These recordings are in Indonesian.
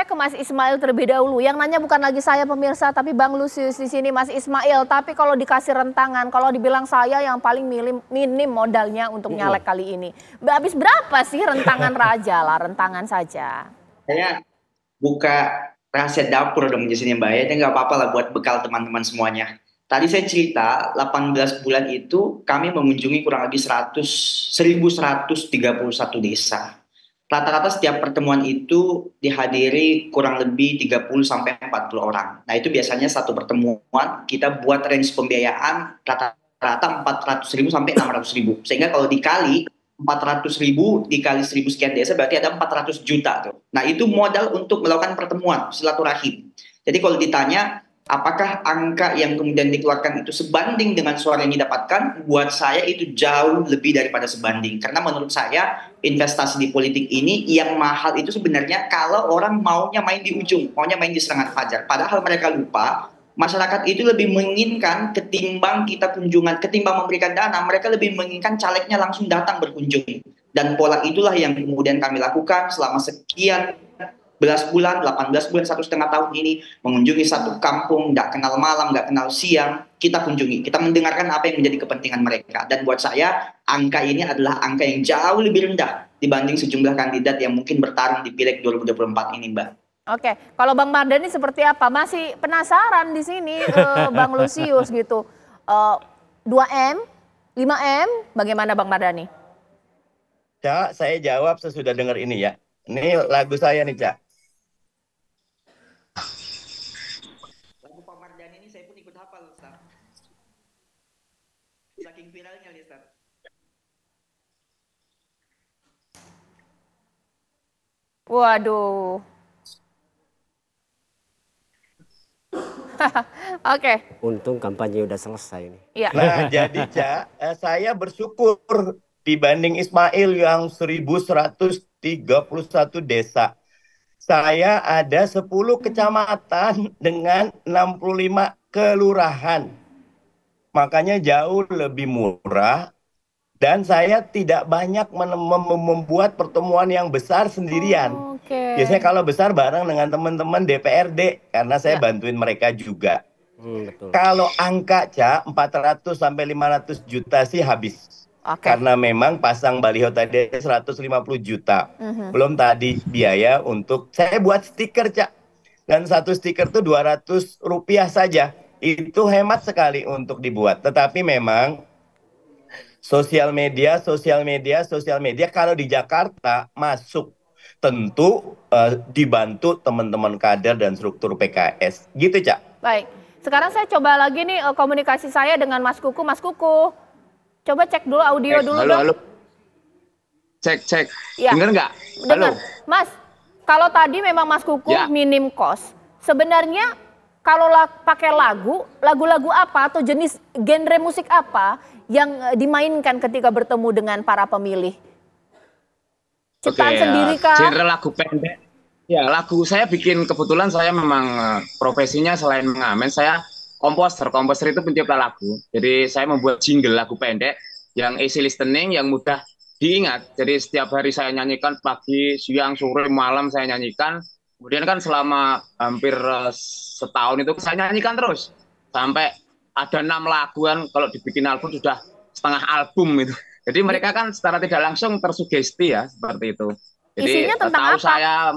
ke Mas Ismail terlebih dahulu. Yang nanya bukan lagi saya pemirsa, tapi Bang Lusius di sini, Mas Ismail. Tapi kalau dikasih rentangan, kalau dibilang saya yang paling minim modalnya untuk nyalek kali ini. Habis berapa sih rentangan Raja lah, rentangan saja. Saya buka rahasia dapur dong di sini Mbak. Ya nggak apa-apa lah buat bekal teman-teman semuanya. Tadi saya cerita 18 bulan itu kami mengunjungi kurang lebih 1131 desa. Rata-rata setiap pertemuan itu dihadiri kurang lebih 30 sampai 40 orang. Nah, itu biasanya satu pertemuan kita buat range pembiayaan rata-rata 400.000 sampai 600.000. Sehingga kalau dikali 400.000 dikali 1.000 sekian desa berarti ada 400 juta tuh. Nah, itu modal untuk melakukan pertemuan silaturahim. Jadi kalau ditanya apakah angka yang kemudian dikeluarkan itu sebanding dengan suara yang didapatkan? Buat saya itu jauh lebih daripada sebanding. Karena menurut saya investasi di politik ini yang mahal itu sebenarnya kalau orang maunya main di ujung, maunya main di serangan fajar. Padahal mereka lupa masyarakat itu lebih menginginkan ketimbang kita kunjungan, ketimbang memberikan dana, mereka lebih menginginkan calegnya langsung datang berkunjung. Dan pola itulah yang kemudian kami lakukan selama sekian belas bulan, 18 bulan, 1,5 tahun ini, mengunjungi satu kampung, nggak kenal malam, nggak kenal siang, kita kunjungi, kita mendengarkan apa yang menjadi kepentingan mereka. Dan buat saya, angka ini adalah angka yang jauh lebih rendah dibanding sejumlah kandidat yang mungkin bertarung di Pileg 2024 ini, Mbak. Oke, kalau Bang Mardhani seperti apa? Masih penasaran di sini, Bang Lusius gitu. 2M, 5M, bagaimana Bang Mardhani? Cak, saya jawab sesudah dengar ini ya. Ini lagu saya nih, Cak. Lagu Pak Mardhani ini saya pun ikut hafal, Ustaz. Saking viralnya, Ustaz. Waduh. Oke. Untung kampanye udah selesai nih. Iya. Nah, jadi Cak, saya bersyukur dibanding Ismail yang 1131 desa. Saya ada 10 kecamatan dengan 65 kelurahan. Makanya jauh lebih murah. Dan saya tidak banyak membuat pertemuan yang besar sendirian. Biasanya kalau besar bareng dengan teman-teman DPRD. Karena saya bantuin mereka juga. Betul. Kalau angka, Cak, 400 sampai 500 juta sih habis. Karena memang pasang baliho tadi 150 juta. Belum tadi biaya untuk saya buat stiker, Cak. Dan satu stiker tuh 200 rupiah saja. Itu hemat sekali untuk dibuat. Tetapi memang sosial media kalau di Jakarta masuk tentu dibantu teman-teman kader dan struktur PKS. Gitu, Cak. Baik. Sekarang saya coba lagi nih komunikasi saya dengan Mas Kuku. Mas Kuku, coba cek dulu audio dulu dong. Halo. Cek. Ya. Dengar nggak? Dengar. Mas, kalau tadi memang Mas Kuku minim cost. Sebenarnya kalau pakai lagu-lagu apa atau jenis genre musik apa yang dimainkan ketika bertemu dengan para pemilih? Ciptaan sendiri kah? Genre lagu pendek. Ya, lagu saya bikin, kebetulan saya memang profesinya selain mengamen, saya komposer. Komposer itu pencipta lagu. Jadi saya membuat jingle lagu pendek yang easy listening, yang mudah diingat. Jadi setiap hari saya nyanyikan, pagi, siang, sore, malam saya nyanyikan. Kemudian kan selama hampir setahun itu saya nyanyikan terus. Sampai ada 6 laguan, kalau dibikin album sudah setengah album itu. Jadi mereka kan secara tidak langsung tersugesti ya, seperti itu. Jadi isinya tentang apa? Saya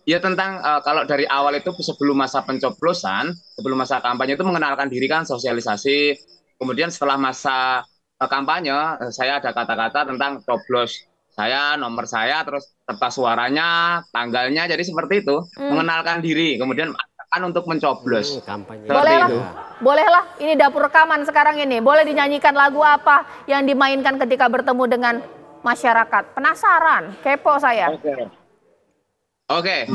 ya tentang kalau dari awal itu sebelum masa pencoblosan, sebelum masa kampanye itu mengenalkan diri kan, sosialisasi. Kemudian setelah masa kampanye, saya ada kata-kata tentang coblos saya, nomor saya, terus kertas suaranya, tanggalnya, jadi seperti itu, mengenalkan diri. Kemudian untuk mencoblos. Bolehlah, ini dapur rekaman sekarang ini. Boleh dinyanyikan lagu apa yang dimainkan ketika bertemu dengan masyarakat? Penasaran, kepo saya. Oke.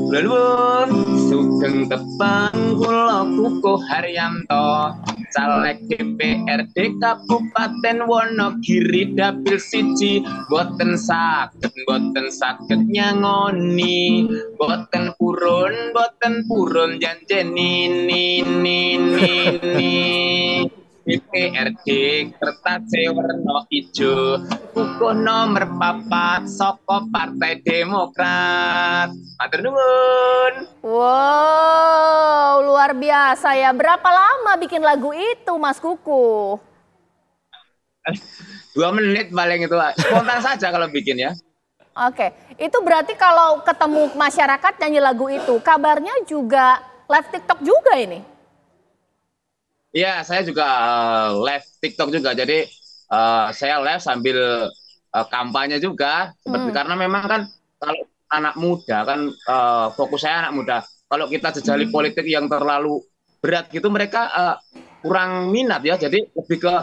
Lulun sugeng tepang kula Kukuh Haryanto, caleg DPRD Kabupaten Wonogiri dapil 1, boten saged nyangoni, boten purun janjeni ni. DPRD kertas warna ijo buku nomor 4 soko Partai Demokrat. Matur nuwun. Wow, luar biasa ya. Berapa lama bikin lagu itu, Mas Kuku? 2 menit paling itu, spontan saja kalau bikin ya. Oke, itu berarti kalau ketemu masyarakat nyanyi lagu itu, kabarnya juga live TikTok juga ini? Iya, saya juga live TikTok juga. Jadi saya live sambil kampanye juga. Seperti karena memang kan kalau anak muda kan fokus saya anak muda. Kalau kita jejali politik yang terlalu berat gitu, mereka kurang minat ya. Jadi lebih ke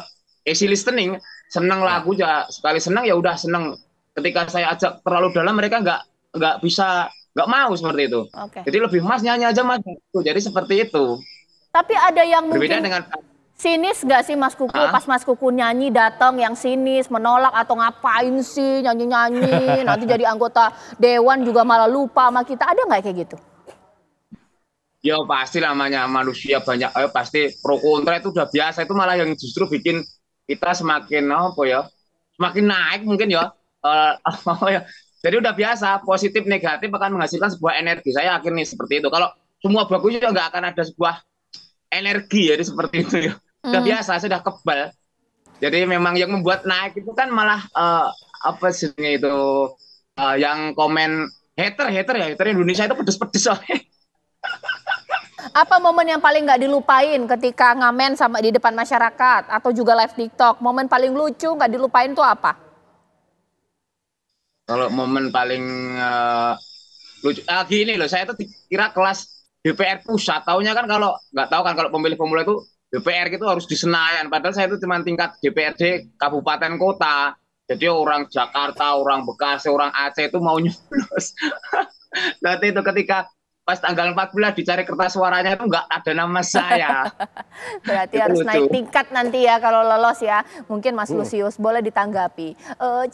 easy listening, seneng lagu ya, sekali senang ya udah seneng. Ketika saya ajak terlalu dalam, mereka nggak bisa, nggak mau seperti itu. Jadi lebih mas nyanyi aja mas. Jadi seperti itu. Tapi ada yang berbeda mungkin dengan sinis nggak sih Mas Kuku? Pas Mas Kuku nyanyi datang yang sinis, menolak atau ngapain sih nyanyi-nyanyi, nanti jadi anggota dewan juga malah lupa sama kita. Ada nggak kayak gitu? Ya pasti namanya manusia banyak, pasti pro kontra itu udah biasa. Itu malah yang justru bikin kita semakin apa ya, semakin naik mungkin ya. Jadi udah biasa, positif negatif akan menghasilkan sebuah energi. Saya yakin nih seperti itu. Kalau semua bagus juga nggak akan ada sebuah energi, jadi seperti itu ya. Sudah biasa, sudah kebal. Jadi memang yang membuat naik itu kan malah apa sih itu yang komen hater Indonesia itu pedes-pedes soalnya. Apa momen yang paling nggak dilupain ketika ngamen sama di depan masyarakat atau juga live TikTok? Momen paling lucu nggak dilupain tuh apa? Kalau momen paling lucu, gini loh, saya tuh kira kelas DPR pusat, taunya kan kalau nggak tahu kan kalau pemilih pemula itu DPR itu harus di Senayan, padahal saya itu cuma tingkat DPRD kabupaten kota. Jadi orang Jakarta, orang Bekasi, orang Aceh itu mau nyoblos. Nanti itu ketika pas tanggal 14 dicari kertas suaranya itu nggak ada nama saya. Berarti harus naik tingkat nanti ya kalau lolos ya. Mungkin Mas Lusius boleh ditanggapi.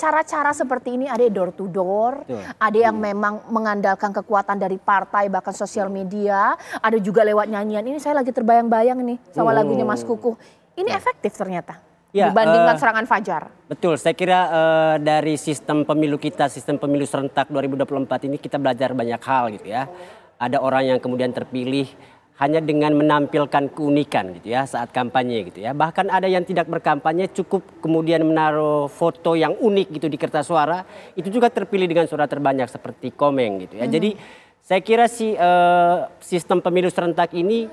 Cara-cara seperti ini ada door to door, ada yang memang mengandalkan kekuatan dari partai bahkan sosial media, ada juga lewat nyanyian. Ini saya lagi terbayang-bayang nih sama lagunya Mas Kuku. Ini efektif ternyata dibandingkan serangan fajar. Betul, saya kira dari sistem pemilu kita, sistem pemilu serentak 2024 ini kita belajar banyak hal gitu ya. Ada orang yang kemudian terpilih hanya dengan menampilkan keunikan gitu ya saat kampanye gitu ya. Bahkan ada yang tidak berkampanye cukup kemudian menaruh foto yang unik gitu di kertas suara, itu juga terpilih dengan suara terbanyak seperti Komeng gitu ya. Jadi saya kira sistem pemilu serentak ini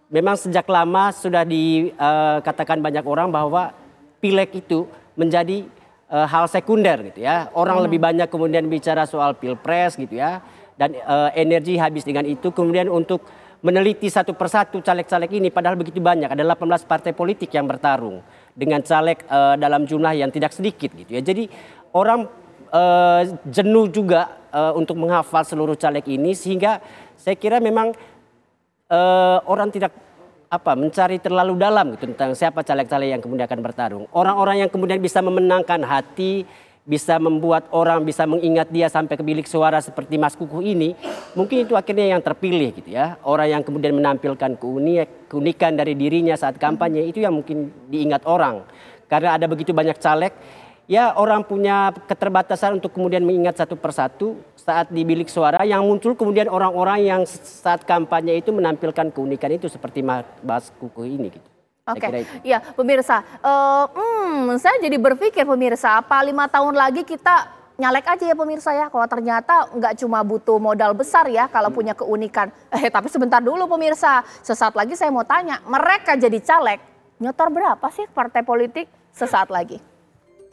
memang sejak lama sudah dikatakan banyak orang bahwa pileg itu menjadi hal sekunder gitu ya. Orang lebih banyak kemudian bicara soal pilpres gitu ya. Dan energi habis dengan itu kemudian untuk meneliti satu persatu caleg-caleg ini, padahal begitu banyak, ada 18 partai politik yang bertarung dengan caleg dalam jumlah yang tidak sedikit gitu ya. Jadi orang jenuh juga untuk menghafal seluruh caleg ini, sehingga saya kira memang orang tidak mencari terlalu dalam gitu tentang siapa caleg-caleg yang kemudian akan bertarung. Orang-orang yang kemudian bisa memenangkan hati, bisa membuat orang bisa mengingat dia sampai ke bilik suara seperti Mas Kuku ini, mungkin itu akhirnya yang terpilih gitu ya. Orang yang kemudian menampilkan keunikan dari dirinya saat kampanye, itu yang mungkin diingat orang. Karena ada begitu banyak caleg, ya orang punya keterbatasan untuk kemudian mengingat satu persatu saat di bilik suara, yang muncul kemudian orang-orang yang saat kampanye itu menampilkan keunikan itu seperti Mas Kuku ini gitu. Oke, ya pemirsa, saya jadi berpikir pemirsa, apa 5 tahun lagi kita nyalek aja ya pemirsa ya, kalau ternyata nggak cuma butuh modal besar ya kalau punya keunikan. Tapi sebentar dulu pemirsa, sesaat lagi saya mau tanya, mereka jadi caleg, nyetor berapa sih partai politik? Sesaat lagi.